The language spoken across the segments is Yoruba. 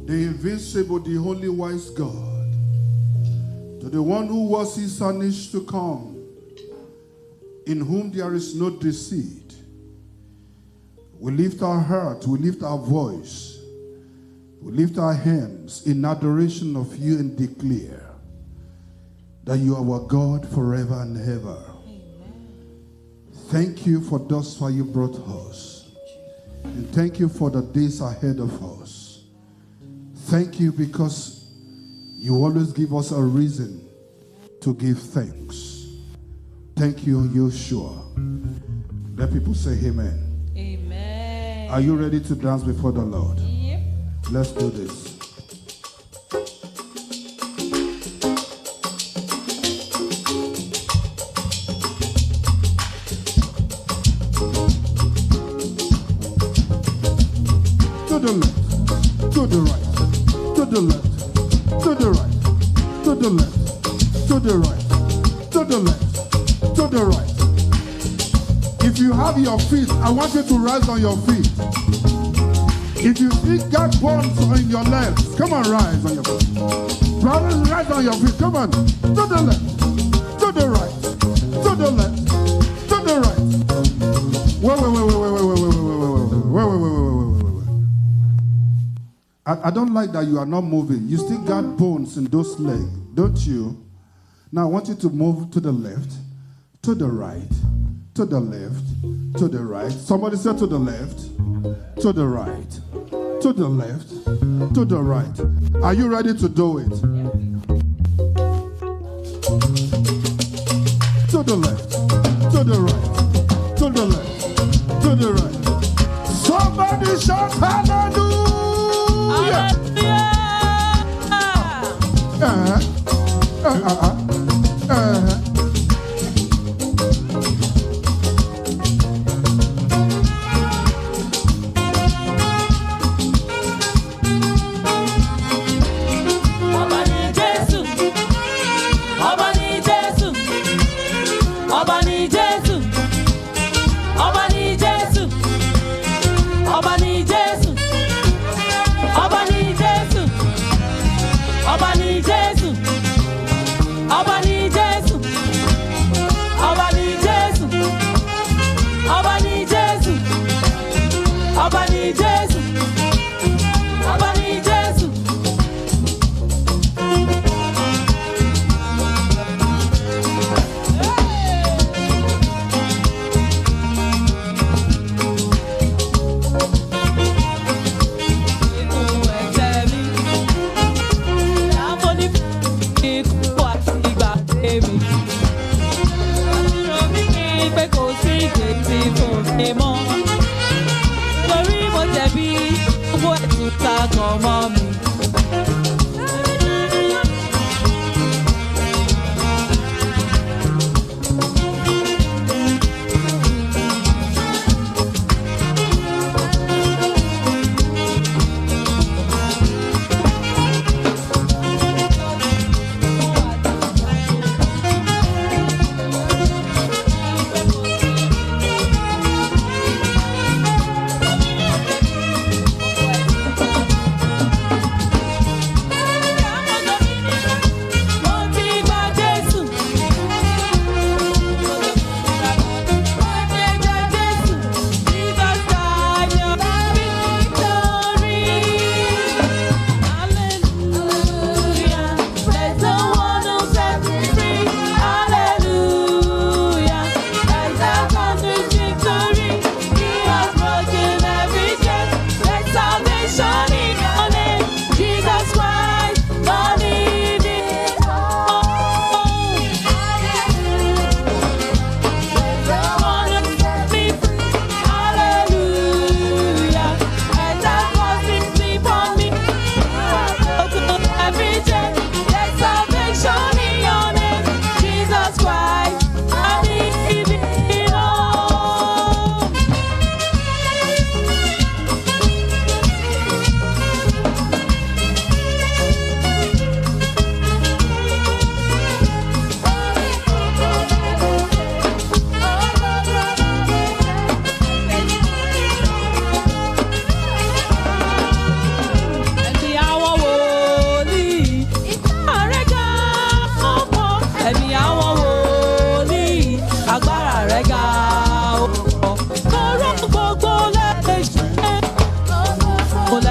the invincible, the only wise God, to the one who was, is, and is to come, in whom there is no deceit. We lift our heart, we lift our voice, we lift our hands in adoration of you and declare that you are our God forever and ever. Amen. Thank you for thus far you brought us. And thank you for the days ahead of us. Thank you because you always give us a reason to give thanks. Thank you, Yeshua. Let people say amen. Amen. Are you ready to dance before the Lord? Yep. Let's do this. To the left, to the right, to the left, to the right, to the left, to the right, to the left, to the right. If you have your feet, I want you to rise on your feet. If you think God bones on your legs, come on, rise on your feet. Brothers, rise on your feet. Come on. To the left, to the right, to the left, to the right. Wait. I don't like that you are not moving. You still got bones in those legs, don't you? Now I want you to move to the left, to the right, to the left, to the right. Somebody said to the left, to the right, to the left, to the right. Are you ready to do it? To the left, to the right, to the left, to the right. Somebody shout hallelujah!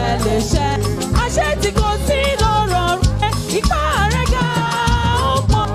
lẹ lè ṣe. Àṣẹ tí kò sí lọ́rọ̀ rẹ, ipá rẹ ga ó pọ̀.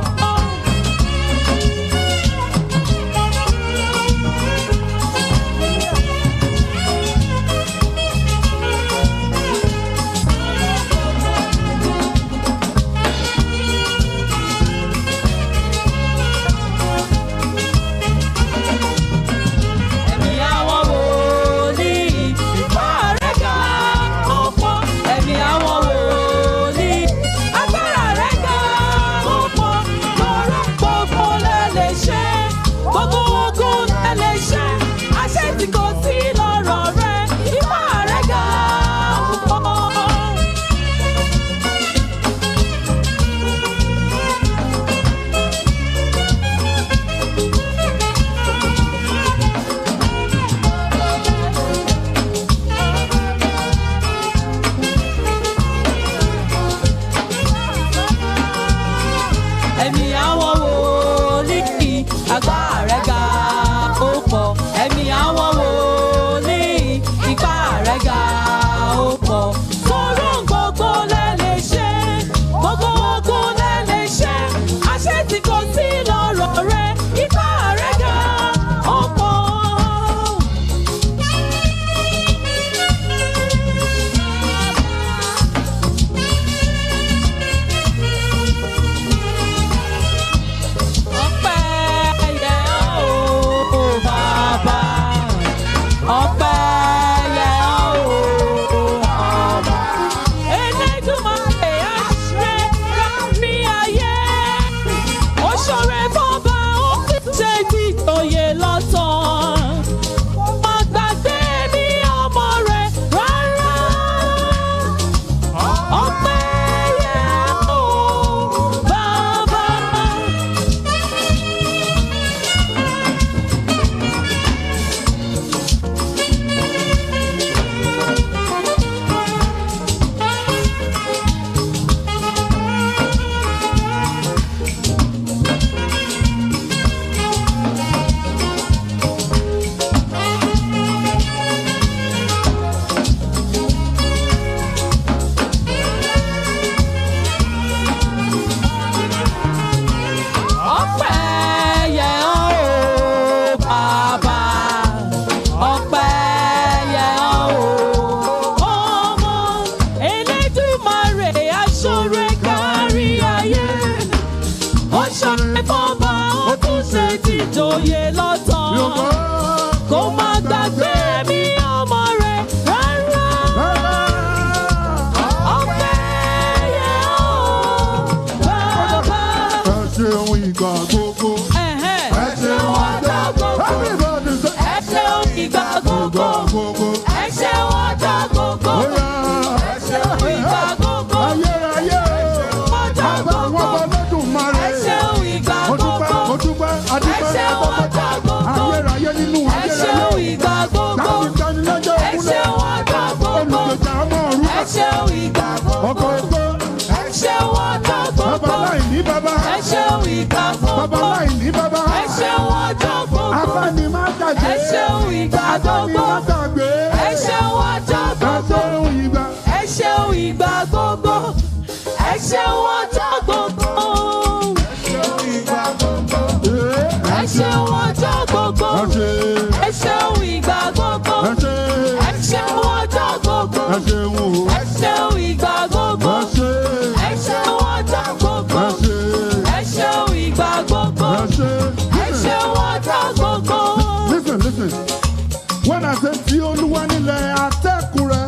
When I said tí Olúwa nílẹ̀ atẹ́kùn rẹ̀,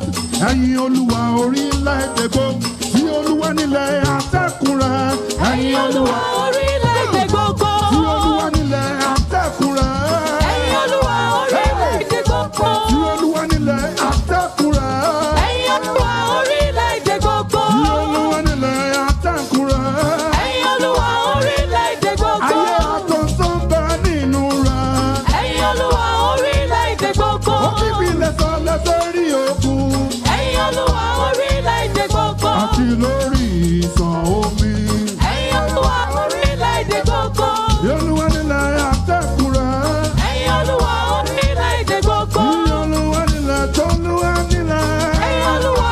ẹ̀yin Olúwa orílẹ̀-èdè gbogbo. Tí Olúwa nílẹ̀ atẹ́kùn rẹ̀, ẹ̀yin Olúwa orílẹ̀-èdè gbogbo. Tí Olúwa nílẹ̀ atẹ́kùn rẹ̀, ẹ̀yin Olúwa orílẹ̀-èdè gbogbo. Tí Olúwa nílẹ̀ atẹ́kùn rẹ̀, ẹ̀yin Olúwa orílẹ̀-èdè gbogbo. Tí Olúwa nílẹ̀ atẹ́kùn rẹ̀, ẹ̀yin Olúwa orílẹ̀-èdè gbogbo. Ayé àtọ̀tọ̀ ń bẹ nínú rẹ̀, ẹ̀yin Olúwa orílẹ̀-èdè gbogbo. Ó kíbi lẹ́sọ̀ lẹ́sẹ̀ rí òkun, ẹ̀yin Olúwa orílẹ̀-èdè gbogbo. Àti lórí ìsàn omi, ẹ̀yin Olúwa orílẹ̀-èdè gbogbo. Tí Olúwa nílẹ̀ atẹ́kùn rẹ̀, ẹ̀yin Olúwa orílẹ̀-èdè gbogbo. Tí Olúwa nílẹ̀ tó Olúwa nílẹ̀, ẹ̀yin Olúwa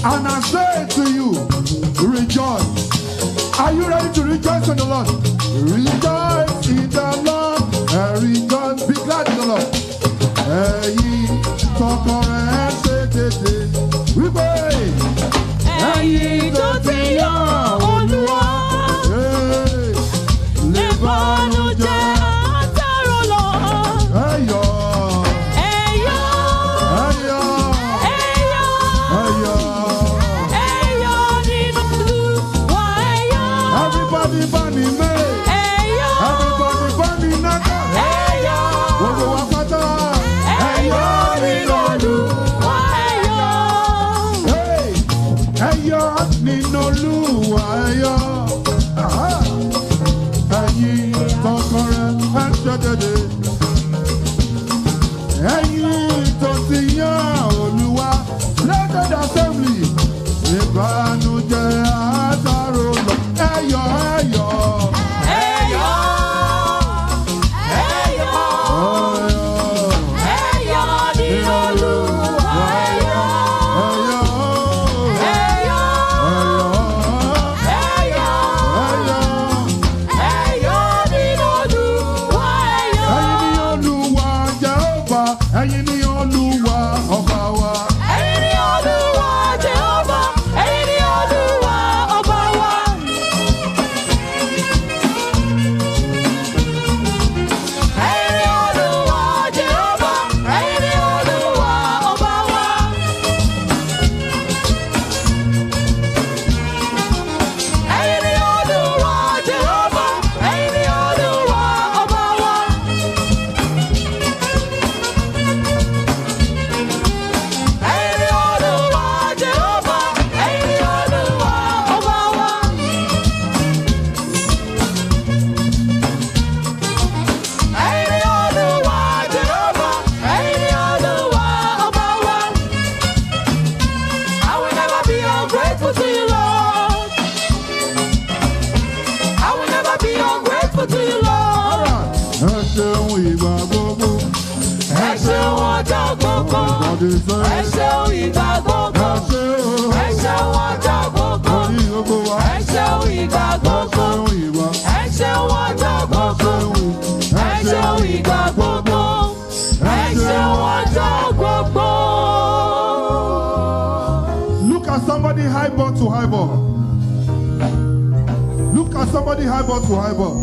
And I say to you, rejoice. Are you ready to rejoice in the Lord? Rejoice in the Lord. Rejoice. Be glad in the Lord. We pray. Ẹ̀yin tó ti yan Olúwa. Lè bànújẹ́ àtàrò lọ. Ẹ̀yọ̀. Ẹ̀yọ̀. Ẹ̀yọ̀. Ẹ̀yọ̀. Ẹ̀yọ̀. Ẹ̀yọ̀ nínú Olúwa ẹ̀yọ̀. Everybody bunny me. Ẹ̀yọ̀. Everybody bunny naka. Ẹ̀yọ̀. Gbogbo wa pátá. Ẹ̀yọ̀ nínú Olúwa ẹ̀yọ̀. Hey, ẹ̀yọ̀ nínú Olúwa ẹ̀yọ̀. Aha. Ẹ̀yin tọkàn rẹ̀ ẹ̀ ṣe dédé. Ẹ̀yin tó ti yan Olúwa. Blessed assembly. Ìbànújẹ́ àtàrò lọ. Ẹ̀yọ̀ ẹ̀yọ̀. Ẹ̀yọ̀. Ẹ̀yọ̀. Ẹ̀yọ̀ nínú Olúwa ẹ̀yọ̀. Ẹ̀yọ̀. Ẹ̀yọ̀. Ẹ̀yọ̀. Ẹ̀yọ̀. Ẹ̀yọ̀. Ẹ̀yọ̀ nínú Olúwa ẹ̀yọ̀. Ẹ̀yin ni Olúwa Jèhófà. Ẹ̀yin ni Olúwa ọba wa. Ẹ̀yin ni Olúwa Jèhófà. Ẹ̀yin ni Olúwa ọba wa. Ẹ̀yin ni Olúwa Jèhófà. Ẹ̀yin ni Olúwa ọba wa. Ẹ̀yin ni Olúwa Jèhófà. Ẹ̀yin ni Olúwa ọba wa. Ẹ̀yin ni Olúwa Jèhófà. Ẹ̀yin ni Olúwa ọba wa. Ẹ̀yin ni Olúwa Jèhófà. Ẹ̀yin ni Olúwa ọba wa. I will never be ungrateful to you, Lord. I will never be ungrateful to you, Lord. Ẹ ṣeun ìgbà gbogbo. Ẹ ṣeun ọjọ́ gbogbo. Ẹ ṣeun ìgbà gbogbo. Ẹ ṣeun. Ẹ ṣeun ọjọ́ gbogbo. Orí gbogbo wa. Ẹ ṣeun ìgbà Ẹ gbogbo. ṣeun ìgbà. Ẹ ṣeun ọjọ́ gbogbo. Ẹ ṣeun ìgbà gbogbo. Ẹ ṣeun ọjọ́ gbogbo. Look at somebody highball to highball. Look at somebody highball to highball.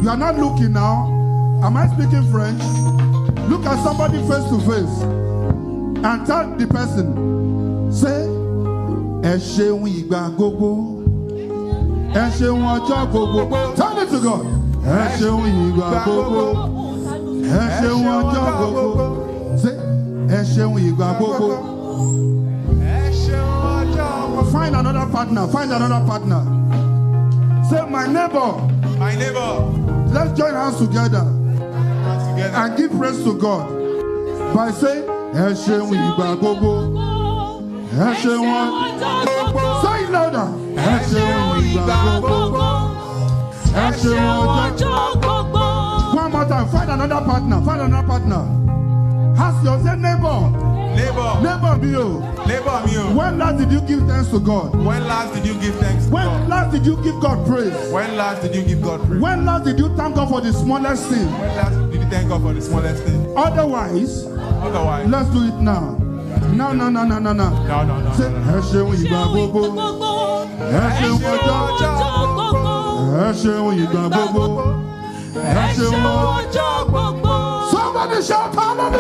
You are not looking now. Am I speaking French? Look at somebody face to face and tell the person, say, ẹ ṣeun ìgbà gbogbo. Ẹ ṣeun ọjọ́ gbogbo. Tell it to God. Ẹ ṣeun ìgbà gbogbo. Ẹ ṣeun ọjọ́ gbogbo. Say, ẹ ṣeun ìgbà gbogbo. Find another partner. Find another partner. Say, my neighbor. My neighbor. Let's join hands together and give praise to God by saying, ẹ ṣeun ìgbà gbogbo. Ẹ ṣeun ọjọ́ gbogbo. Say it louder. Ẹ ṣeun ìgbà gbogbo. Ẹ ṣeun ọjọ́ gbogbo. One more time. Find another partner. Find another partner. Ask yourself, neighbor. Neighbor. Neighbor, be you. Neighbor, me. When last did you give thanks to God? When last did you give thanks to When God? last did you give God praise? When last did you give God praise? When last did you thank God for the smallest thing? When last did you thank God for the smallest thing? Otherwise, Otherwise, let's do it now. No. no. Say, ẹ ṣeun ìgbà gbogbo. Ẹ ṣeun ọjọ́. Ẹ ṣeun ìgbà gbogbo. Ẹ ṣeun ọjọ́. Somebody shout hallelujah.